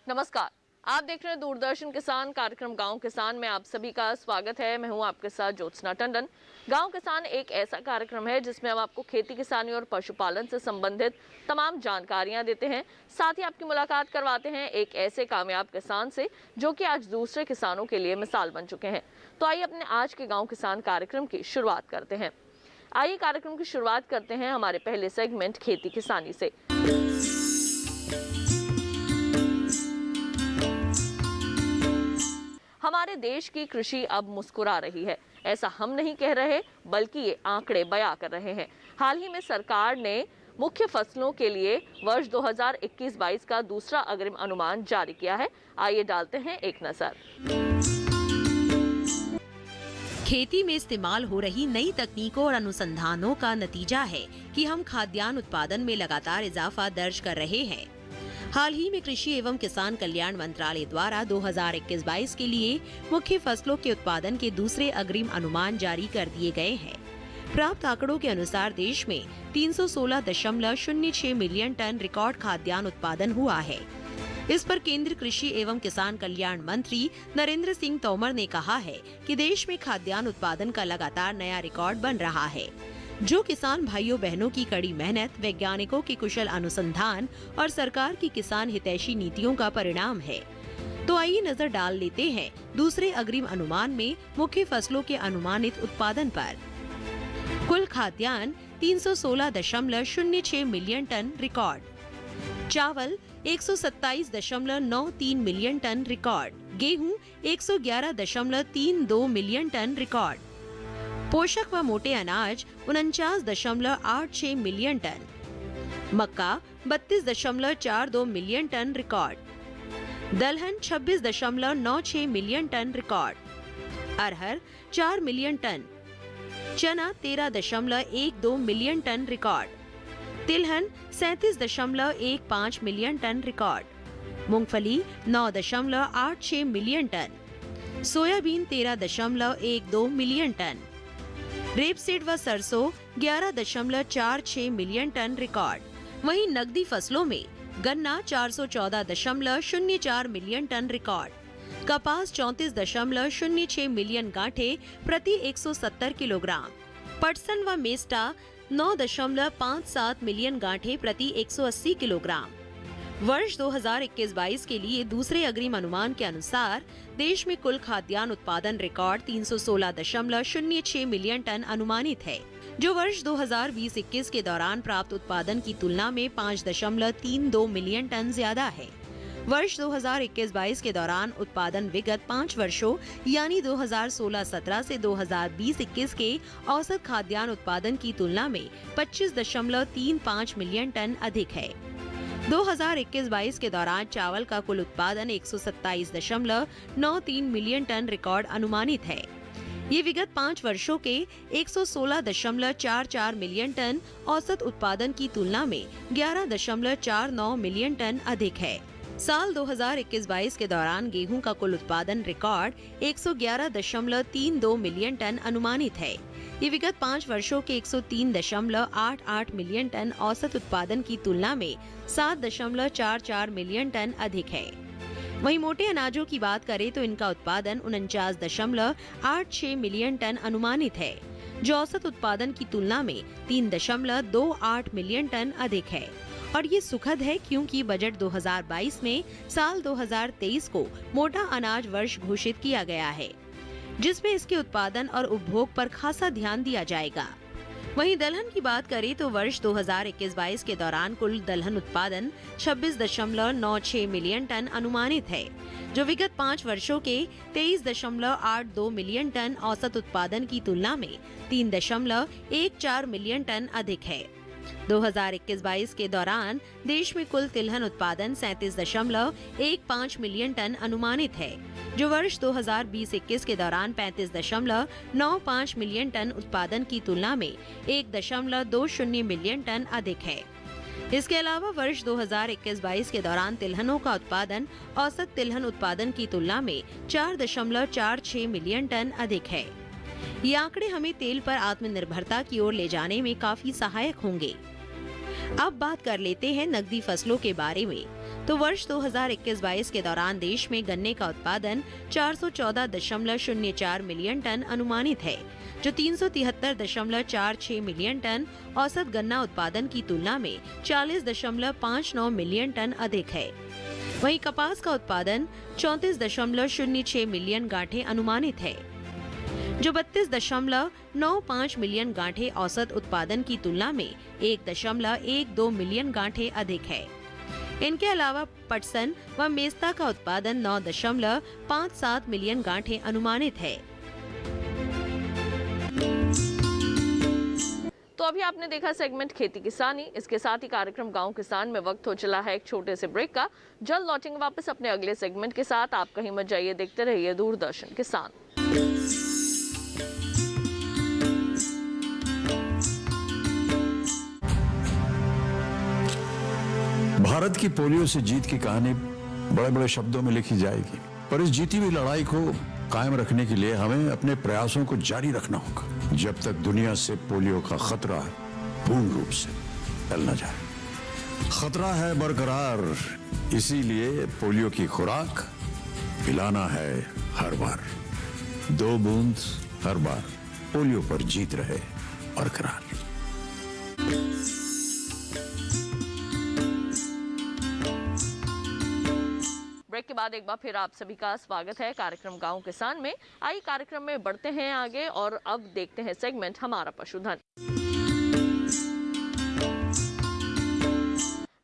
नमस्कार, आप देख रहे हैं दूरदर्शन किसान कार्यक्रम गांव किसान में आप सभी का स्वागत है। मैं हूं आपके साथ ज्योत्सना टंडन। गांव किसान एक ऐसा कार्यक्रम है जिसमें हम आपको खेती किसानी और पशुपालन से संबंधित तमाम जानकारियां देते हैं, साथ ही आपकी मुलाकात करवाते हैं एक ऐसे कामयाब किसान से जो कि आज दूसरे किसानों के लिए मिसाल बन चुके हैं। तो आइए अपने आज के गाँव किसान कार्यक्रम की शुरुआत करते हैं। आइए कार्यक्रम की शुरुआत करते हैं हमारे पहले सेगमेंट खेती किसानी से। हमारे देश की कृषि अब मुस्कुरा रही है, ऐसा हम नहीं कह रहे बल्कि ये आंकड़े बयां कर रहे हैं। हाल ही में सरकार ने मुख्य फसलों के लिए वर्ष 2021-22 का दूसरा अग्रिम अनुमान जारी किया है। आइए डालते हैं एक नजर। खेती में इस्तेमाल हो रही नई तकनीकों और अनुसंधानों का नतीजा है कि हम खाद्यान्न उत्पादन में लगातार इजाफा दर्ज कर रहे हैं। हाल ही में कृषि एवं किसान कल्याण मंत्रालय द्वारा 2021-22 के लिए मुख्य फसलों के उत्पादन के दूसरे अग्रिम अनुमान जारी कर दिए गए हैं। प्राप्त आंकड़ों के अनुसार देश में 316.06 मिलियन टन रिकॉर्ड खाद्यान्न उत्पादन हुआ है। इस पर केंद्रीय कृषि एवं किसान कल्याण मंत्री नरेंद्र सिंह तोमर ने कहा है कि देश में खाद्यान्न उत्पादन का लगातार नया रिकॉर्ड बन रहा है, जो किसान भाइयों बहनों की कड़ी मेहनत, वैज्ञानिकों की कुशल अनुसंधान और सरकार की किसान हितैषी नीतियों का परिणाम है। तो आइए नजर डाल लेते हैं दूसरे अग्रिम अनुमान में मुख्य फसलों के अनुमानित उत्पादन पर। कुल खाद्यान्न 316.06 मिलियन टन रिकॉर्ड, चावल 127.93 मिलियन टन रिकॉर्ड, गेहूं 111.32 मिलियन टन रिकॉर्ड, पोषक व मोटे अनाज 49.86 मिलियन टन, मक्का 32.42 मिलियन टन रिकॉर्ड, दलहन 26.96 मिलियन टन रिकॉर्ड, अरहर 4 मिलियन टन, चना 13.12 मिलियन टन रिकॉर्ड, तिलहन 37.15 मिलियन टन रिकॉर्ड, मूंगफली 9.86 million ton, soybean 13.12 million ton, rapeseed व सरसों 11.46 मिलियन टन रिकॉर्ड। वहीं नकदी फसलों में गन्ना 414.04 मिलियन टन रिकॉर्ड, कपास 34.06 मिलियन गांठे प्रति 170 किलोग्राम, पटसन व मेस्टा 9.57 मिलियन गांठे प्रति 180 किलोग्राम। वर्ष 2021-22 के लिए दूसरे अग्रिम अनुमान के अनुसार देश में कुल खाद्यान्न उत्पादन रिकॉर्ड 316.06 मिलियन टन अनुमानित है, जो वर्ष 2020-21 के दौरान प्राप्त उत्पादन की तुलना में 5.32 मिलियन टन ज्यादा है। वर्ष 2021-22 के दौरान उत्पादन विगत 5 वर्षों यानी 2016-17 से 2020-21 के औसत खाद्यान्न उत्पादन की तुलना में 25.35 मिलियन टन अधिक है। 2021-22 के दौरान चावल का कुल उत्पादन 127.93 मिलियन टन रिकॉर्ड अनुमानित है। ये विगत 5 वर्षों के 116.44 मिलियन टन औसत उत्पादन की तुलना में 11.49 मिलियन टन अधिक है। साल 2021-22 के दौरान गेहूं का कुल उत्पादन रिकॉर्ड 111.32 मिलियन टन अनुमानित है। ये विगत 5 वर्षों के 103.88 मिलियन टन औसत उत्पादन की तुलना में 7.44 मिलियन टन अधिक है। वहीं मोटे अनाजों की बात करें तो इनका उत्पादन 49.86 मिलियन टन अनुमानित है, जो औसत उत्पादन की तुलना में 3.28 मिलियन टन अधिक है। और ये सुखद है क्योंकि बजट 2022 में साल 2023 को मोटा अनाज वर्ष घोषित किया गया है, जिसमें इसके उत्पादन और उपभोग पर खासा ध्यान दिया जाएगा। वहीं दलहन की बात करें तो वर्ष 2021-22 के दौरान कुल दलहन उत्पादन 26.96 मिलियन टन अनुमानित है, जो विगत 5 वर्षों के 23.82 मिलियन टन औसत उत्पादन की तुलना में 3.14 मिलियन टन अधिक है। 2021-22 के दौरान देश में कुल तिलहन उत्पादन 37.15 मिलियन टन अनुमानित है, जो वर्ष 2020-21 के दौरान 35.95 मिलियन टन उत्पादन की तुलना में 1.20 मिलियन टन अधिक है। इसके अलावा वर्ष 2021-22 के दौरान तिलहनों का उत्पादन औसत तिलहन उत्पादन की तुलना में 4.46 मिलियन टन अधिक है। ये आंकड़े हमें तेल पर आत्मनिर्भरता की ओर ले जाने में काफी सहायक होंगे। अब बात कर लेते हैं नकदी फसलों के बारे में। तो वर्ष 2021-22 के दौरान देश में गन्ने का उत्पादन 414.04 मिलियन टन अनुमानित है, जो 373.46 मिलियन टन औसत गन्ना उत्पादन की तुलना में 40.59 मिलियन टन अधिक है। वहीं कपास का उत्पादन 34.06 मिलियन गांठें अनुमानित है, जो 32.95 मिलियन गांठें औसत उत्पादन की तुलना में 1.12 मिलियन गांठें अधिक है। इनके अलावा पटसन व मेस्ता का उत्पादन 9.57 मिलियन गांठें अनुमानित है। तो अभी आपने देखा सेगमेंट खेती किसानी। इसके साथ ही कार्यक्रम गांव किसान में वक्त हो चला है एक छोटे से ब्रेक का। जल्द लौटेंगे वापस अपने अगले सेगमेंट के साथ। आप कहीं मत जाइए, देखते रहिए दूरदर्शन किसान। भारत की पोलियो से जीत की कहानी बड़े बड़े शब्दों में लिखी जाएगी, पर इस जीती हुई लड़ाई को कायम रखने के लिए हमें अपने प्रयासों को जारी रखना होगा जब तक दुनिया से पोलियो का खतरा पूर्ण रूप से टल न जाए। खतरा है बरकरार, इसीलिए पोलियो की खुराक पिलाना है हर बार। 2 बूंद हर बार, पोलियो पर जीत रहे बरकरार। ब्रेक के बाद एक बार फिर आप सभी का स्वागत है कार्यक्रम गांव किसान में। आइए कार्यक्रम में बढ़ते हैं आगे और अब देखते हैं सेगमेंट हमारा पशुधन।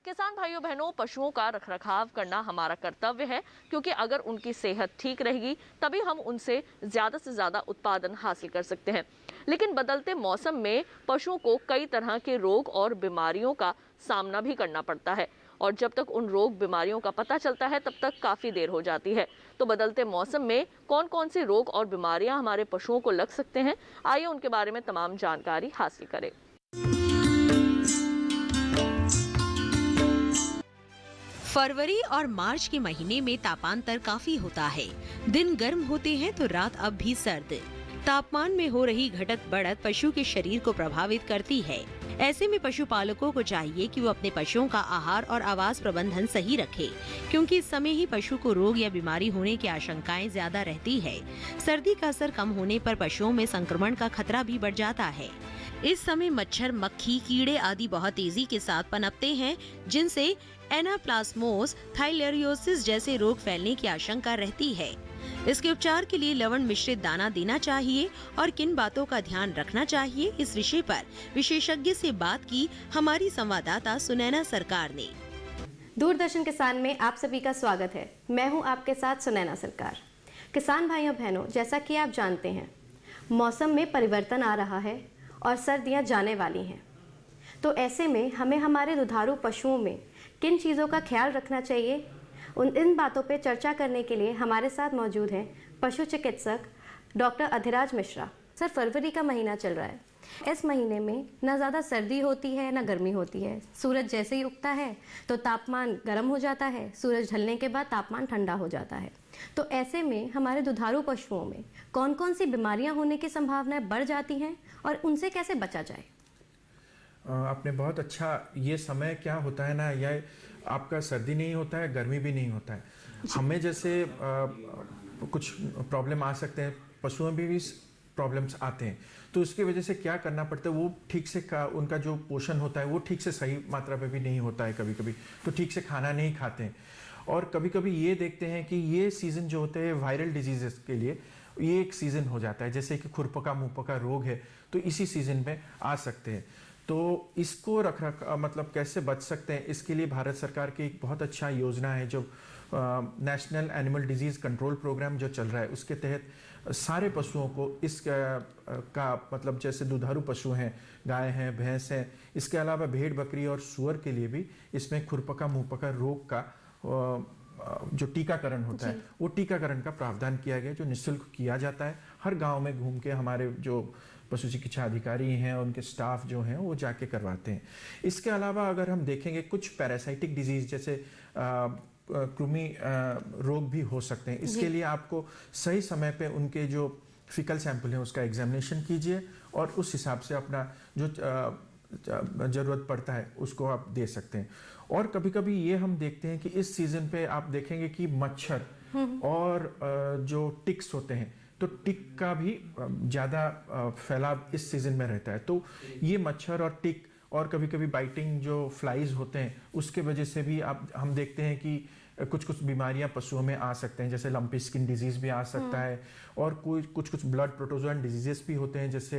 किसान भाइयों बहनों, पशुओं का रखरखाव करना हमारा कर्तव्य है, क्योंकि अगर उनकी सेहत ठीक रहेगी तभी हम उनसे ज्यादा से ज्यादा उत्पादन हासिल कर सकते हैं। लेकिन बदलते मौसम में पशुओं को कई तरह के रोग और बीमारियों का सामना भी करना पड़ता है, और जब तक उन रोग बीमारियों का पता चलता है तब तक काफी देर हो जाती है। तो बदलते मौसम में कौन कौन से रोग और बीमारियां हमारे पशुओं को लग सकते हैं, आइए उनके बारे में तमाम जानकारी हासिल करें। फरवरी और मार्च के महीने में तापांतर काफी होता है। दिन गर्म होते हैं तो रात अब भी सर्द। तापमान में हो रही घटत बढ़त पशु के शरीर को प्रभावित करती है। ऐसे में पशुपालकों को चाहिए कि वो अपने पशुओं का आहार और आवास प्रबंधन सही रखें, क्योंकि इस समय ही पशु को रोग या बीमारी होने की आशंकाएं ज्यादा रहती है। सर्दी का असर कम होने पर पशुओं में संक्रमण का खतरा भी बढ़ जाता है। इस समय मच्छर, मक्खी, कीड़े आदि बहुत तेजी के साथ पनपते हैं, जिनसे एनाप्लाज्मोस, थाइलेरियोसिस जैसे रोग फैलने की आशंका रहती है। इसके उपचार के लिए लवण मिश्रित दाना देना चाहिए और किन बातों का ध्यान रखना चाहिए, इस विषय पर विशेषज्ञ से बात की हमारी संवाददाता सुनैना सरकार ने। दूरदर्शन किसान में आप सभी का स्वागत है। मैं हूं आपके साथ सुनैना सरकार। किसान भाइयों बहनों, जैसा कि आप जानते हैं, मौसम में परिवर्तन आ रहा है और सर्दियां जाने वाली हैं। तो ऐसे में हमें हमारे दुधारू पशुओं में किन चीज़ों का ख्याल रखना चाहिए, इन बातों पे चर्चा करने के लिए हमारे साथ मौजूद हैं पशु चिकित्सक डॉक्टर अधिराज मिश्रा। सर, फरवरी का महीना चल रहा है। इस महीने में ना ज़्यादा सर्दी होती है ना गर्मी होती है। सूरज जैसे ही उगता है तो तापमान गर्म हो जाता है, सूरज ढलने के बाद तापमान ठंडा हो जाता है। तो ऐसे में हमारे दुधारू पशुओं में कौन कौन सी बीमारियां होने की संभावनाएं बढ़ जाती हैं और उनसे कैसे बचा जाए? आपने बहुत अच्छा, ये समय क्या होता है ना, यह आपका सर्दी नहीं होता है, गर्मी भी नहीं होता है। हमें जैसे कुछ प्रॉब्लम आ सकते हैं, पशुओं में भी प्रॉब्लम्स आते हैं, तो उसकी वजह से क्या करना पड़ता है, वो ठीक से उनका जो पोषण होता है वो ठीक से सही मात्रा में भी नहीं होता है। कभी कभी तो ठीक से खाना नहीं खाते हैं, और कभी कभी ये देखते हैं कि ये सीज़न जो होते हैं वायरल डिजीज़ के लिए ये एक सीज़न हो जाता है, जैसे कि खुरपका मुंहपका रोग है तो इसी सीज़न में आ सकते हैं। तो इसको मतलब कैसे बच सकते हैं, इसके लिए भारत सरकार की एक बहुत अच्छा योजना है जो national animal disease control programme जो चल रहा है, उसके तहत सारे पशुओं को इस का मतलब जैसे दुधारू पशु हैं, गाय हैं, भैंस हैं, इसके अलावा भेड़ बकरी और सूअर के लिए भी इसमें खुरपका मुंहपका रोग का जो टीकाकरण होता है वो टीकाकरण का प्रावधान किया गया, जो निःशुल्क किया जाता है। हर गांव में घूम के हमारे जो पशु चिकित्सा अधिकारी हैं और उनके स्टाफ जो हैं वो जाके करवाते हैं। इसके अलावा अगर हम देखेंगे कुछ पैरासाइटिक डिजीज जैसे कृमि रोग भी हो सकते हैं। इसके लिए आपको सही समय पे उनके जो फीकल सैंपल है उसका एग्जामिनेशन कीजिए और उस हिसाब से अपना जो ज़रूरत पड़ता है उसको आप दे सकते हैं। और कभी कभी ये हम देखते हैं कि इस सीज़न पे आप देखेंगे कि मच्छर और जो टिक्स होते हैं, तो टिक का भी ज़्यादा फैलाव इस सीज़न में रहता है। तो ये मच्छर और टिक और कभी कभी बाइटिंग जो फ्लाइज होते हैं उसके वजह से भी हम देखते हैं कि कुछ बीमारियां पशुओं में आ सकते हैं, जैसे लंपी स्किन डिजीज भी आ सकता है, और कुछ ब्लड प्रोटोजोअन डिजीजेस भी होते हैं, जैसे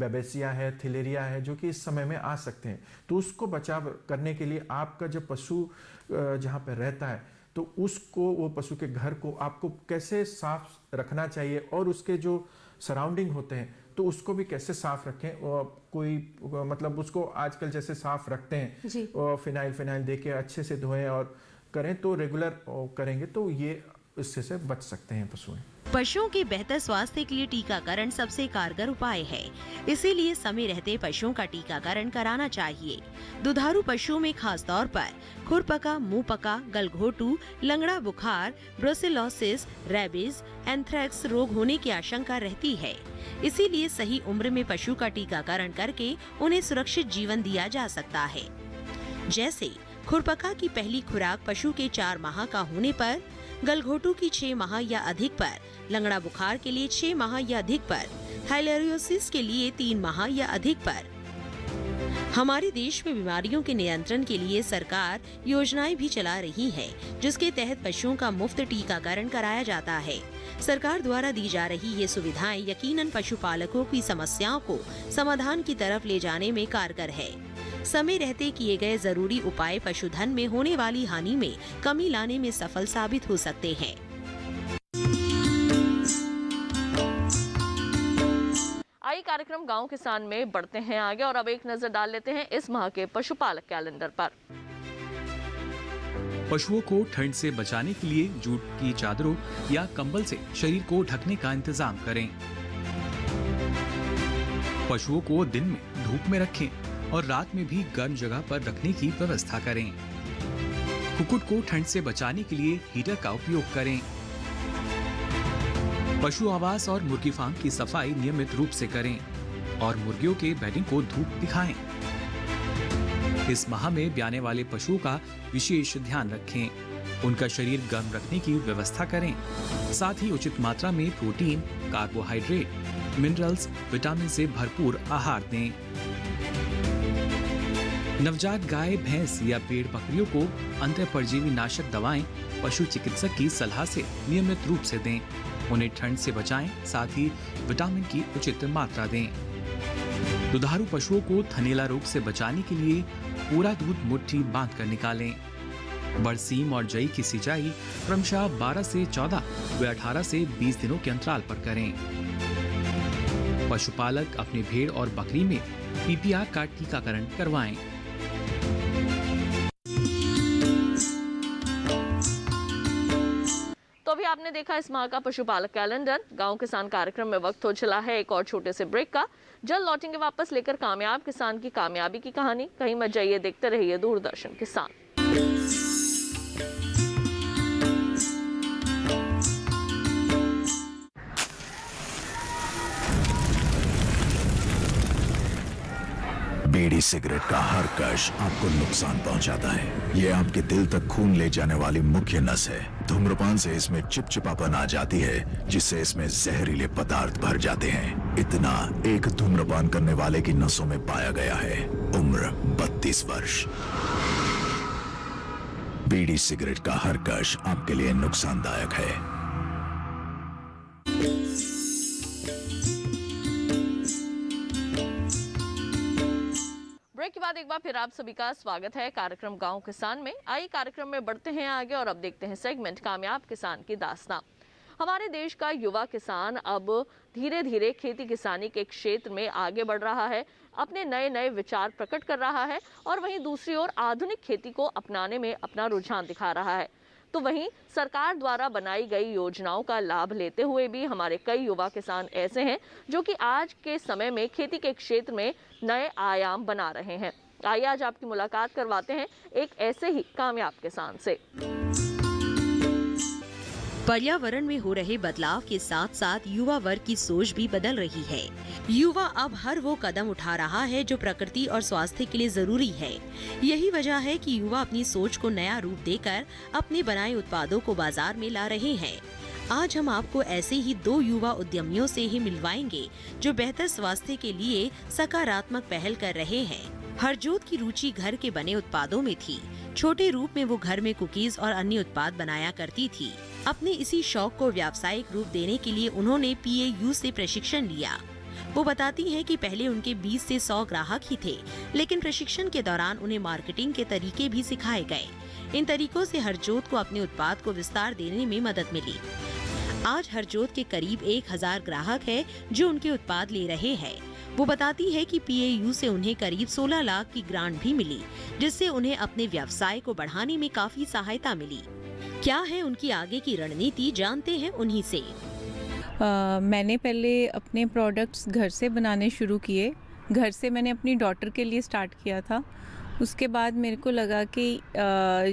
बेबेसिया है, थिलेरिया है, जो कि इस समय में आ सकते हैं। तो उसको बचाव करने के लिए आपका जब पशु जहाँ पर रहता है तो उसको, वो पशु के घर को आपको कैसे साफ रखना चाहिए और उसके जो सराउंडिंग होते हैं तो उसको भी कैसे साफ रखें। कोई मतलब उसको आजकल जैसे साफ रखते हैं, और फिनाइल दे के अच्छे से धोएं और करें, तो रेगुलर करेंगे तो ये इससे से बच सकते हैं पशु। पशुओं के बेहतर स्वास्थ्य के लिए टीकाकरण सबसे कारगर उपाय है, इसीलिए समय रहते पशुओं का टीकाकरण कराना चाहिए। दुधारू पशुओं में खास तौर पर खुरपका, मुंहपका, गलघोटू, लंगड़ा बुखार, ब्रुसेलोसिस, रेबीज, एंथ्रेक्स रोग होने की आशंका रहती है। इसीलिए सही उम्र में पशु का टीकाकरण करके उन्हें सुरक्षित जीवन दिया जा सकता है। जैसे खुरपका की पहली खुराक पशु के 4 माह का होने पर, गलघोटू की 6 माह या अधिक पर, लंगड़ा बुखार के लिए 6 माह या अधिक पर, थाइलेरियोसिस के लिए 3 माह या अधिक पर। हमारे देश में बीमारियों के नियंत्रण के लिए सरकार योजनाएं भी चला रही है, जिसके तहत पशुओं का मुफ्त टीकाकरण कराया जाता है। सरकार द्वारा दी जा रही ये सुविधाएं यकीनन पशुपालकों की समस्याओं को समाधान की तरफ ले जाने में कारगर है। समय रहते किए गए जरूरी उपाय पशुधन में होने वाली हानि में कमी लाने में सफल साबित हो सकते हैं। आइए कार्यक्रम गांव किसान में बढ़ते हैं आगे और अब एक नजर डाल लेते हैं इस माह के पशुपालक कैलेंडर पर। पशुओं को ठंड से बचाने के लिए जूट की चादरों या कंबल से शरीर को ढकने का इंतजाम करें। पशुओं को दिन में धूप में रखें और रात में भी गर्म जगह पर रखने की व्यवस्था करें। कुक्कुट को ठंड से बचाने के लिए हीटर का उपयोग करें। पशु आवास और मुर्गी फार्म की सफाई नियमित रूप से करें और मुर्गियों के बेडिंग को धूप दिखाएं। इस माह में ब्याने वाले पशुओं का विशेष ध्यान रखें। उनका शरीर गर्म रखने की व्यवस्था करें। साथ ही उचित मात्रा में प्रोटीन, कार्बोहाइड्रेट, मिनरल्स, विटामिन से भरपूर आहार दें। नवजात गाय, भैंस या भेड़ बकरियों को अंतः परजीवी नाशक दवाएं पशु चिकित्सक की सलाह से नियमित रूप से दें। उन्हें ठंड से बचाएं, साथ ही विटामिन की उचित मात्रा दें। दुधारू पशुओं को थनैला रोग से बचाने के लिए पूरा दूध मुट्ठी बांध कर निकालें। बरसीम और जई की सिंचाई क्रमशः 12 से 14 व 18 से 20 दिनों के अंतराल पर करें। पशुपालक अपने भेड़ और बकरी में पीपीआर का टीकाकरण करवाएं। तो अभी आपने देखा इस माह का पशुपालक कैलेंडर। गांव किसान कार्यक्रम में वक्त हो चला है एक और छोटे से ब्रेक का। जल्द लौटेंगे वापस लेकर कामयाब किसान की कामयाबी की कहानी। कहीं मत जाइए, देखते रहिए दूरदर्शन किसान। बीड़ी सिगरेट का हर कश आपको नुकसान पहुंचाता है। ये आपके दिल तक खून ले जाने वाली मुख्य नस है। धूम्रपान से इसमें चिपचिपापन आ जाती है, जिससे इसमें जहरीले पदार्थ भर जाते हैं। इतना एक धूम्रपान करने वाले की नसों में पाया गया है। उम्र 32 वर्ष। बीड़ी सिगरेट का हर कश आपके लिए नुकसानदायक है। ब्रेक के बाद एक बार फिर आप सभी का स्वागत है कार्यक्रम गांव किसान में। आइए कार्यक्रम में बढ़ते हैं आगे और अब देखते हैं सेगमेंट कामयाब किसान की दास्तां। हमारे देश का युवा किसान अब धीरे धीरे खेती किसानी के क्षेत्र में आगे बढ़ रहा है, अपने नए नए विचार प्रकट कर रहा है और वहीं दूसरी ओर आधुनिक खेती को अपनाने में अपना रुझान दिखा रहा है। तो वहीं सरकार द्वारा बनाई गई योजनाओं का लाभ लेते हुए भी हमारे कई युवा किसान ऐसे हैं जो कि आज के समय में खेती के क्षेत्र में नए आयाम बना रहे हैं। आइए आज आपकी मुलाकात करवाते हैं एक ऐसे ही कामयाब किसान से। पर्यावरण में हो रहे बदलाव के साथ साथ युवा वर्ग की सोच भी बदल रही है। युवा अब हर वो कदम उठा रहा है जो प्रकृति और स्वास्थ्य के लिए जरूरी है। यही वजह है कि युवा अपनी सोच को नया रूप देकर अपने बनाए उत्पादों को बाजार में ला रहे हैं। आज हम आपको ऐसे ही 2 युवा उद्यमियों से ही मिलवाएंगे जो बेहतर स्वास्थ्य के लिए सकारात्मक पहल कर रहे हैं। हरजोत की रुचि घर के बने उत्पादों में थी। छोटे रूप में वो घर में कुकीज और अन्य उत्पाद बनाया करती थी। अपने इसी शौक को व्यावसायिक रूप देने के लिए उन्होंने PAU से प्रशिक्षण लिया। वो बताती हैं कि पहले उनके 20 से 100 ग्राहक ही थे, लेकिन प्रशिक्षण के दौरान उन्हें मार्केटिंग के तरीके भी सिखाए गए। इन तरीकों से हरजोत को अपने उत्पाद को विस्तार देने में मदद मिली। आज हरजोत के करीब 1000 ग्राहक है जो उनके उत्पाद ले रहे हैं। वो बताती है कि PAU से उन्हें करीब 16 लाख की ग्रांट भी मिली, जिससे उन्हें अपने व्यवसाय को बढ़ाने में काफी सहायता मिली। क्या है उनकी आगे की रणनीति, जानते हैं उन्हीं से। मैंने पहले अपने प्रोडक्ट्स घर से बनाने शुरू किए। घर से मैंने अपनी डॉटर के लिए स्टार्ट किया था। उसके बाद मेरे को लगा कि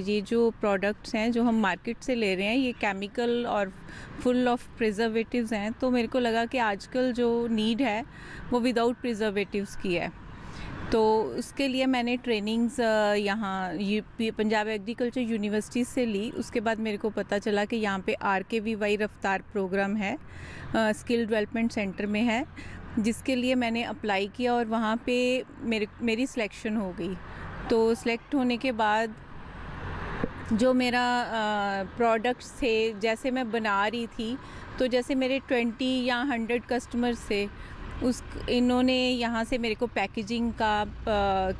ये जो प्रोडक्ट्स हैं जो हम मार्केट से ले रहे हैं ये केमिकल और फुल ऑफ प्रिजर्वेटिव्स हैं, तो मेरे को लगा कि आजकल जो नीड है वो विदाउट प्रिजर्वेटिव्स की है। तो उसके लिए मैंने ट्रेनिंग्स यहाँ पंजाब एग्रीकल्चर यूनिवर्सिटी से ली। उसके बाद मेरे को पता चला कि यहाँ पे RKVY रफ्तार प्रोग्राम है, स्किल डेवलपमेंट सेंटर में है, जिसके लिए मैंने अप्लाई किया और वहाँ पे मेरी सिलेक्शन हो गई। तो सिलेक्ट होने के बाद जो मेरा प्रोडक्ट्स थे जैसे मैं बना रही थी, तो जैसे मेरे 20 या 100 कस्टमर्स थे, इन्होंने यहाँ से मेरे को पैकेजिंग का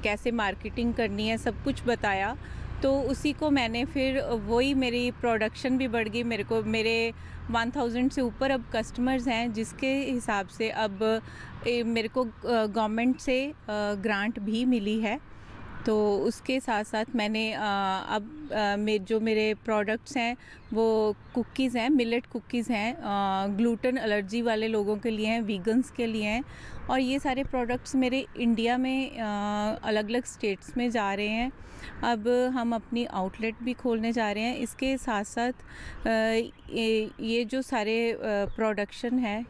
कैसे मार्केटिंग करनी है सब कुछ बताया। तो उसी को मैंने फिर वही मेरी प्रोडक्शन भी बढ़ गई। मेरे 1000 से ऊपर अब कस्टमर्स हैं, जिसके हिसाब से अब मेरे को गवर्नमेंट से ग्रांट भी मिली है। तो उसके साथ साथ मैंने अब जो मेरे प्रोडक्ट्स हैं वो कुकीज़ हैं, मिलेट कुकीज़ हैं, ग्लूटेन एलर्जी वाले लोगों के लिए हैं, वीगन्स के लिए हैं। और ये सारे प्रोडक्ट्स मेरे इंडिया में अलग अलग स्टेट्स में जा रहे हैं। अब हम अपनी आउटलेट भी खोलने जा रहे हैं। इसके साथ साथ ये जो सारे प्रोडक्शन है,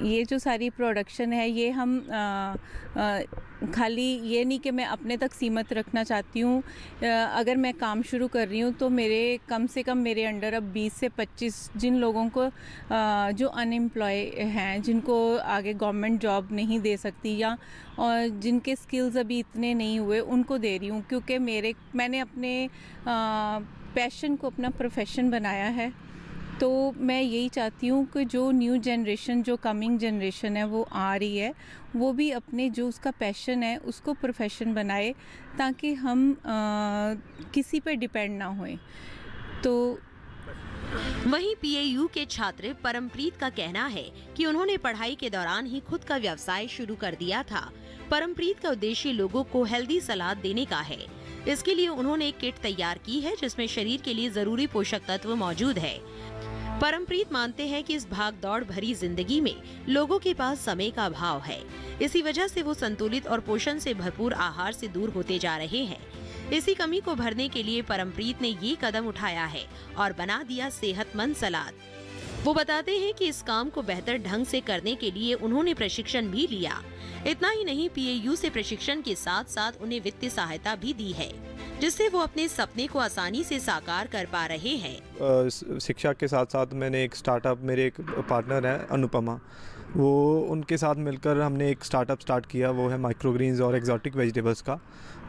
ये जो सारी प्रोडक्शन है ये हम खाली ये नहीं कि मैं अपने तक सीमित रखना चाहती हूँ। अगर मैं काम शुरू कर रही हूँ तो मेरे कम से कम मेरे अंडर अब 20 से 25 जिन लोगों को जो अनएम्प्लॉय हैं, जिनको आगे गवर्नमेंट जॉब नहीं दे सकती या और जिनके स्किल्स अभी इतने नहीं हुए, उनको दे रही हूँ। क्योंकि मैंने अपने पैशन को अपना प्रोफेशन बनाया है। तो मैं यही चाहती हूँ कि जो न्यू जनरेशन, जो कमिंग जनरेशन है वो आ रही है, वो भी अपने जो उसका पैशन है उसको प्रोफेशन बनाए, ताकि हम किसी पे डिपेंड ना होए। तो वहीं PAU के छात्र परमप्रीत का कहना है कि उन्होंने पढ़ाई के दौरान ही खुद का व्यवसाय शुरू कर दिया था। परमप्रीत का उद्देश्य लोगों को हेल्दी सलाद देने का है। इसके लिए उन्होंने एक किट तैयार की है जिसमें शरीर के लिए जरूरी पोषक तत्व मौजूद है। परमप्रीत मानते हैं कि इस भाग दौड़ भरी जिंदगी में लोगों के पास समय का अभाव है। इसी वजह से वो संतुलित और पोषण से भरपूर आहार से दूर होते जा रहे हैं। इसी कमी को भरने के लिए परमप्रीत ने ये कदम उठाया है और बना दिया सेहतमंद सलाद। वो बताते हैं कि इस काम को बेहतर ढंग से करने के लिए उन्होंने प्रशिक्षण भी लिया। इतना ही नहीं, PAU से प्रशिक्षण के साथ साथ उन्हें वित्तीय सहायता भी दी है, जिससे वो अपने सपने को आसानी से साकार कर पा रहे हैं। शिक्षा के साथ साथ मैंने एक स्टार्टअप, मेरे एक पार्टनर है अनुपमा, वो उनके साथ मिलकर हमने एक स्टार्टअप स्टार्ट किया, वो है माइक्रोग्रीन्स और एक्जॉटिक वेजिटेबल्स का।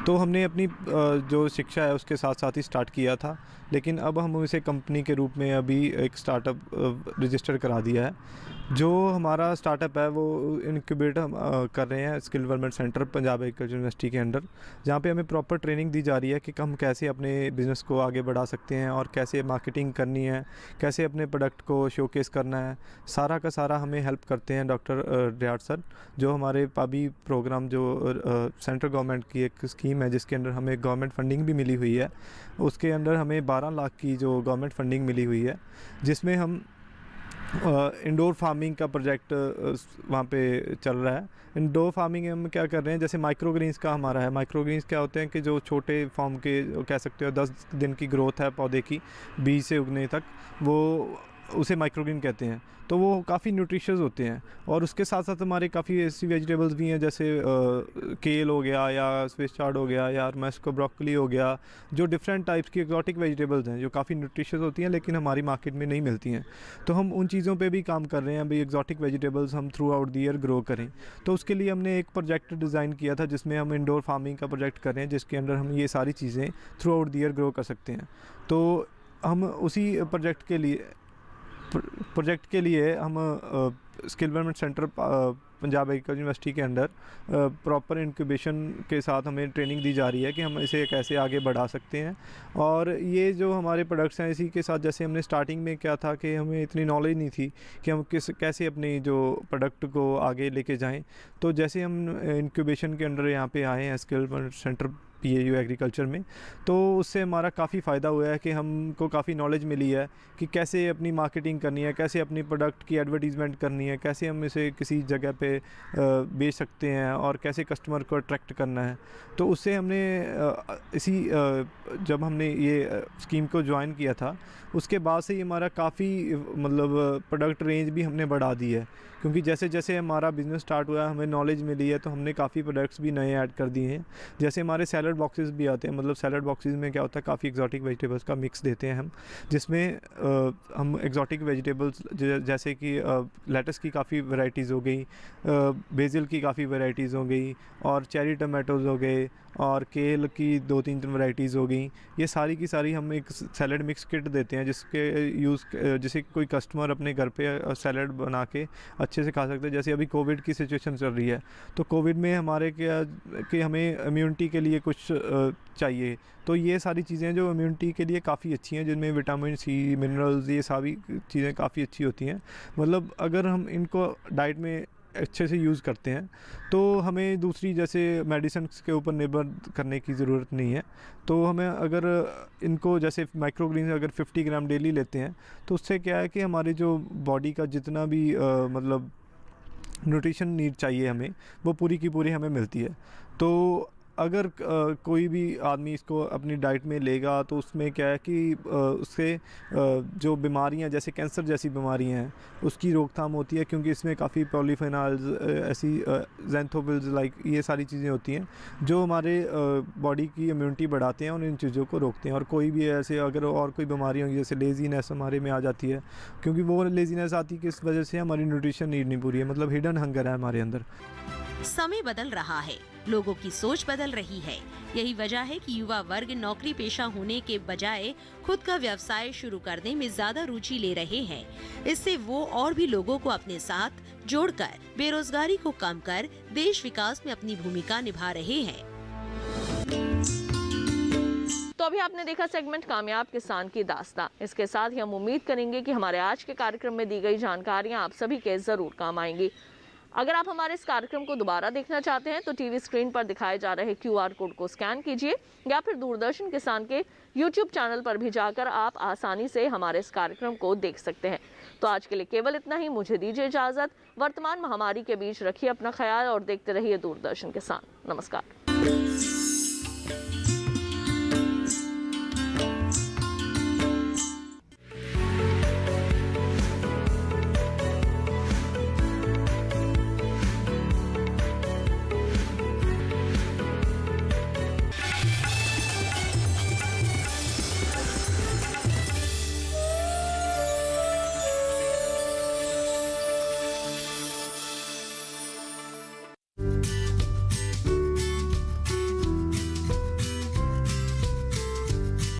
तो हमने अपनी जो शिक्षा है उसके साथ साथ ही स्टार्ट किया था, लेकिन अब हम इसे कंपनी के रूप में अभी एक स्टार्टअप रजिस्टर करा दिया है। जो हमारा स्टार्टअप है वो इनक्यूबेट हम कर रहे हैं skill development centre Punjab agriculture university के अंडर, जहाँ पे हमें प्रॉपर ट्रेनिंग दी जा रही है कि हम कैसे अपने बिज़नेस को आगे बढ़ा सकते हैं और कैसे मार्केटिंग करनी है, कैसे अपने प्रोडक्ट को शोकेस करना है। सारा का सारा हमें हेल्प करते हैं डॉक्टर रियाड सर, जो हमारे पाबी प्रोग्राम जो सेंट्रल गवर्नमेंट की एक स्कीम है जिसके अंदर हमें गवर्नमेंट फंडिंग भी मिली हुई है। उसके अंदर हमें 12 लाख की जो गवर्नमेंट फंडिंग मिली हुई है, जिसमें हम इंडोर फार्मिंग का प्रोजेक्ट वहाँ पे चल रहा है। इंडोर फार्मिंग में हम क्या कर रहे हैं, जैसे माइक्रोग्रीन्स का हमारा है। माइक्रोग्रीन्स क्या होते हैं कि जो छोटे फॉर्म के कह सकते हो 10 दिन की ग्रोथ है पौधे की, बीज से उगने तक, वो उसे माइक्रोग्रीन कहते हैं। तो वो काफ़ी न्यूट्रिशियस होते हैं। और उसके साथ साथ हमारे काफ़ी ऐसी वेजिटेबल्स भी हैं, जैसे केल हो गया या स्विस चार्ड हो गया या मैस्को ब्रोकली हो गया, जो डिफरेंट टाइप्स की एक्जॉटिक वेजिटेबल्स हैं जो काफ़ी न्यूट्रिशियस होती हैं लेकिन हमारी मार्केट में नहीं मिलती हैं। तो हम उन चीज़ों पे भी काम कर रहे हैं भाई, एक्जॉटिक वेजिटेबल्स हम through out the year grow करें। तो उसके लिए हमने एक प्रोजेक्ट डिज़ाइन किया था जिसमें हम इंडोर फार्मिंग का प्रोजेक्ट कर रहे हैं, जिसके अंदर हम ये सारी चीज़ें through out the year grow कर सकते हैं। तो हम उसी प्रोजेक्ट के लिए हम skill development centre Punjab agriculture university के अंडर प्रॉपर इंक्यूबेशन के साथ हमें ट्रेनिंग दी जा रही है कि हम इसे कैसे आगे बढ़ा सकते हैं। और ये जो हमारे प्रोडक्ट्स हैं, इसी के साथ जैसे हमने स्टार्टिंग में क्या था कि हमें इतनी नॉलेज नहीं थी कि हम कैसे अपनी जो प्रोडक्ट को आगे लेके जाएं। तो जैसे हम इंक्यूबेशन के अंडर यहाँ पे आए हैं skill development centre PAU agriculture में, तो उससे हमारा काफ़ी फ़ायदा हुआ है कि हमको काफ़ी नॉलेज मिली है कि कैसे अपनी मार्केटिंग करनी है, कैसे अपनी प्रोडक्ट की एडवर्टीज़मेंट करनी है, कैसे हम इसे किसी जगह पे बेच सकते हैं और कैसे कस्टमर को अट्रैक्ट करना है। तो उससे हमने जब हमने ये स्कीम को ज्वाइन किया था, उसके बाद से ही हमारा काफ़ी मतलब प्रोडक्ट रेंज भी हमने बढ़ा दी है, क्योंकि जैसे जैसे हमारा बिज़नेस स्टार्ट हुआ है हमें नॉलेज मिली है, तो हमने काफ़ी प्रोडक्ट्स भी नए ऐड कर दिए हैं। जैसे हमारे सैलड बॉक्सेस भी आते हैं, मतलब सैलड बॉक्सेस में क्या होता है, काफ़ी एक्जॉटिक वेजिटेबल्स का मिक्स देते हैं हम, जिसमें हम एक्जॉटिक वेजिटेबल्स जैसे कि लेटस की काफ़ी वैरायटीज़ हो गई, बेसिल की काफ़ी वैरायटीज़ हो गई, और चेरी टमाटोज़ हो गए, और केल की 2-3 वैरायटीज़ हो गई। ये सारी की सारी हम एक सैलड मिक्स किट देते हैं जिसे कोई कस्टमर अपने घर पे सैलड बना के अच्छे से खा सकते हैं। जैसे अभी कोविड की सिचुएशन चल रही है, तो कोविड में हमारे क्या कि हमें इम्यूनिटी के लिए कुछ चाहिए, तो ये सारी चीज़ें जो इम्यूनिटी के लिए काफ़ी अच्छी हैं, जिनमें विटामिन C, मिनरल्स, ये सारी चीज़ें काफ़ी अच्छी होती हैं। मतलब अगर हम इनको डाइट में अच्छे से यूज़ करते हैं तो हमें दूसरी जैसे मेडिसिन के ऊपर निर्भर करने की ज़रूरत नहीं है। तो हमें अगर इनको जैसे माइक्रोग्रीन्स अगर 50 ग्राम डेली लेते हैं, तो उससे क्या है कि हमारी जो बॉडी का जितना भी मतलब न्यूट्रिशन नीड चाहिए हमें, वो पूरी की पूरी हमें मिलती है। तो अगर कोई भी आदमी इसको अपनी डाइट में लेगा, तो उसमें क्या है कि उससे जो बीमारियां जैसे कैंसर जैसी बीमारियां हैं उसकी रोकथाम होती है, क्योंकि इसमें काफ़ी पॉलीफेनॉल्स, ऐसी ज़ैंथोबिल्स लाइक ये सारी चीज़ें होती हैं जो हमारे बॉडी की इम्यूनिटी बढ़ाते हैं और इन चीज़ों को रोकते हैं। और कोई भी ऐसे अगर और कोई बीमारी होगी जैसे लेज़ीनेस हमारे में आ जाती है, क्योंकि वो लेज़ीनेस आती है किस वजह से, हमारी न्यूट्रिशन नीड नहीं पूरी है, मतलब हिडन हंगर है हमारे अंदर। समय बदल रहा है, लोगों की सोच बदल रही है। यही वजह है कि युवा वर्ग नौकरी पेशा होने के बजाय खुद का व्यवसाय शुरू करने में ज्यादा रुचि ले रहे हैं। इससे वो और भी लोगों को अपने साथ जोड़कर बेरोजगारी को कम कर देश विकास में अपनी भूमिका निभा रहे हैं। तो अभी आपने देखा सेगमेंट कामयाब किसान की दास्तां। इसके साथ ही हम उम्मीद करेंगे कि हमारे आज के कार्यक्रम में दी गई जानकारियां आप सभी के जरूर काम आएंगी। अगर आप हमारे इस कार्यक्रम को दोबारा देखना चाहते हैं तो टीवी स्क्रीन पर दिखाए जा रहे QR कोड को स्कैन कीजिए, या फिर दूरदर्शन किसान के YouTube चैनल पर भी जाकर आप आसानी से हमारे इस कार्यक्रम को देख सकते हैं। तो आज के लिए केवल इतना ही, मुझे दीजिए इजाजत। वर्तमान महामारी के बीच रखिए अपना ख्याल और देखते रहिए दूरदर्शन किसान। नमस्कार।